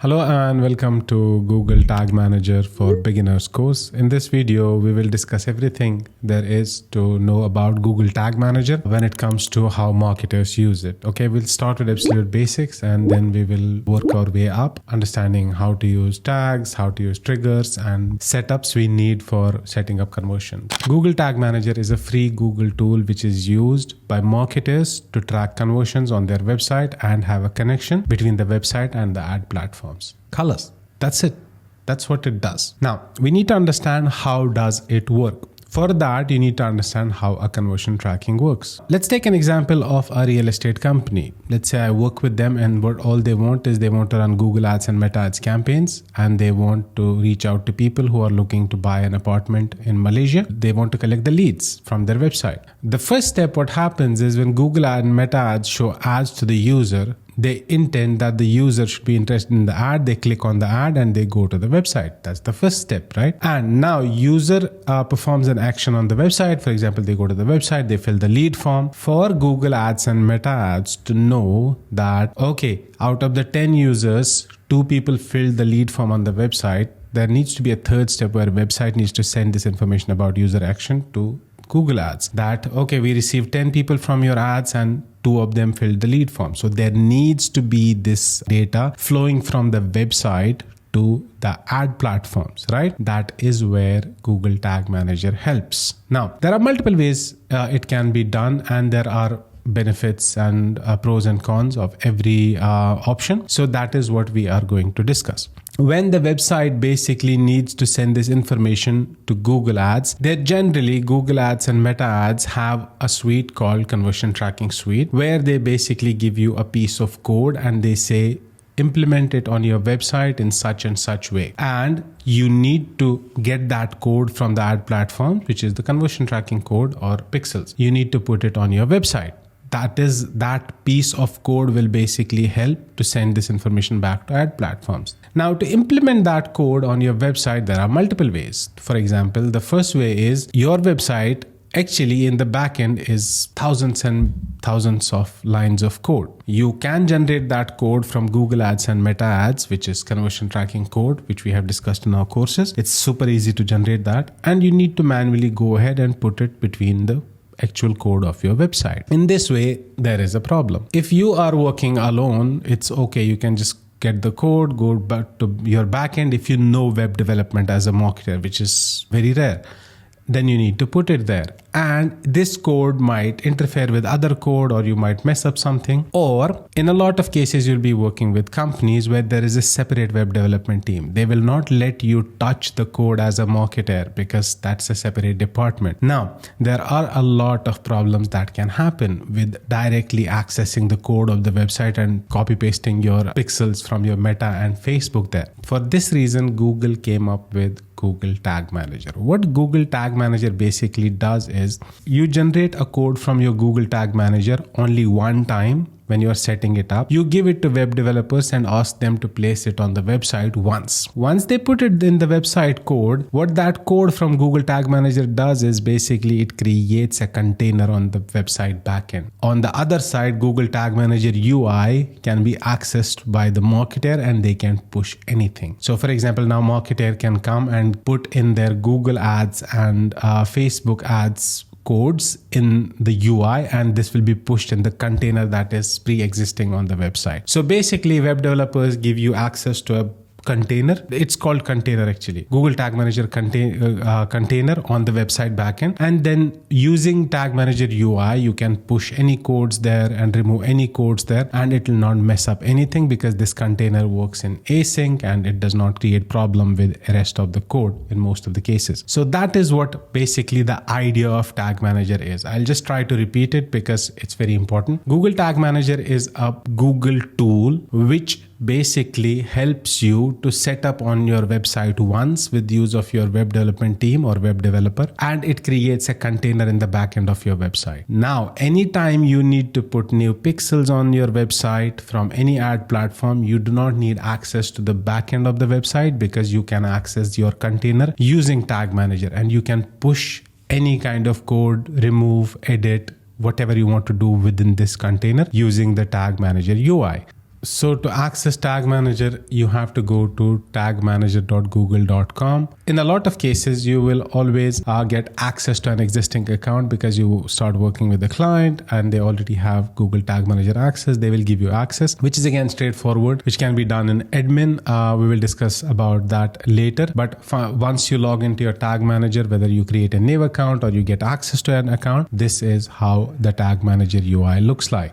Hello and welcome to Google Tag Manager for Beginners course. In this video, we will discuss everything there is to know about Google Tag Manager when it comes to how marketers use it. Okay, we'll start with absolute basics and then we will work our way up, understanding how to use tags, how to use triggers and setups we need for setting up conversions. Google Tag Manager is a free Google tool which is used by marketers to track conversions on their website and have a connection between the website and the ad platform. Colors. That's it. That's what it does. Now, we need to understand how does it work. For that, you need to understand how a conversion tracking works. Let's take an example of a real estate company. Let's say I work with them and what all they want is they want to run Google Ads and Meta Ads campaigns and they want to reach out to people who are looking to buy an apartment in Malaysia. They want to collect the leads from their website. The first step, what happens is when Google Ads and Meta Ads show ads to the user, they intend that the user should be interested in the ad. They click on the ad and they go to the website. That's the first step, right? And now user performs an action on the website. For example, they go to the website, they fill the lead form. For Google Ads and Meta Ads to know that, okay, out of the 10 users, 2 people filled the lead form on the website, there needs to be a third step where a website needs to send this information about user action to Google Ads that, okay, we received 10 people from your ads and 2 of them filled the lead form. So there needs to be this data flowing from the website to the ad platforms, right? That is where Google Tag Manager helps. Now, there are multiple ways it can be done and there are benefits and pros and cons of every option. So that is what we are going to discuss. When the website basically needs to send this information to Google Ads, they generally Google Ads and Meta Ads have a suite called Conversion Tracking Suite, where they basically give you a piece of code and they say, implement it on your website in such and such way. And you need to get that code from the ad platform, which is the conversion tracking code or pixels. You need to put it on your website. That piece of code will basically help to send this information back to ad platforms. Now, to implement that code on your website, there are multiple ways. For example, the first way is your website actually in the backend is thousands and thousands of lines of code. You can generate that code from Google Ads and Meta Ads, which is conversion tracking code, which we have discussed in our courses. It's super easy to generate that. And you need to manually go ahead and put it between the actual code of your website. In this way, there is a problem. If you are working alone, it's okay. You can just get the code, go back to your backend. If you know web development as a marketer, which is very rare, then you need to put it there. And this code might interfere with other code or you might mess up something. Or in a lot of cases, you'll be working with companies where there is a separate web development team. They will not let you touch the code as a marketer because that's a separate department. Now, there are a lot of problems that can happen with directly accessing the code of the website and copy pasting your pixels from your Meta and Facebook there. For this reason, Google came up with Google Tag Manager. What Google Tag Manager basically does is you generate a code from your Google Tag Manager only one time when you are setting it up. You give it to web developers and ask them to place it on the website once. Once they put it in the website code, what that code from Google Tag Manager does is basically it creates a container on the website backend. On the other side, Google Tag Manager UI can be accessed by the marketer and they can push anything. So for example, now marketer can come and put in their Google Ads and Facebook Ads codes in the UI and this will be pushed in the container that is pre-existing on the website. So basically web developers give you access to a container. It's called container actually. Google Tag Manager container on the website backend. And then using Tag Manager UI, you can push any codes there and remove any codes there and it will not mess up anything because this container works in async and it does not create problem with the rest of the code in most of the cases. So that is what basically the idea of Tag Manager is. I'll just try to repeat it because it's very important. Google Tag Manager is a Google tool which basically helps you to set up on your website once with use of your web development team or web developer, and it creates a container in the backend of your website. Now, anytime you need to put new pixels on your website from any ad platform, you do not need access to the backend of the website because you can access your container using Tag Manager and you can push any kind of code, remove, edit, whatever you want to do within this container using the Tag Manager UI. So to access Tag Manager, you have to go to tagmanager.google.com. In a lot of cases, you will always get access to an existing account because you start working with the client and they already have Google Tag Manager access. They will give you access, which is again straightforward, which can be done in admin. We will discuss about that later. But once you log into your Tag Manager, whether you create a new account or you get access to an account, this is how the Tag Manager UI looks like.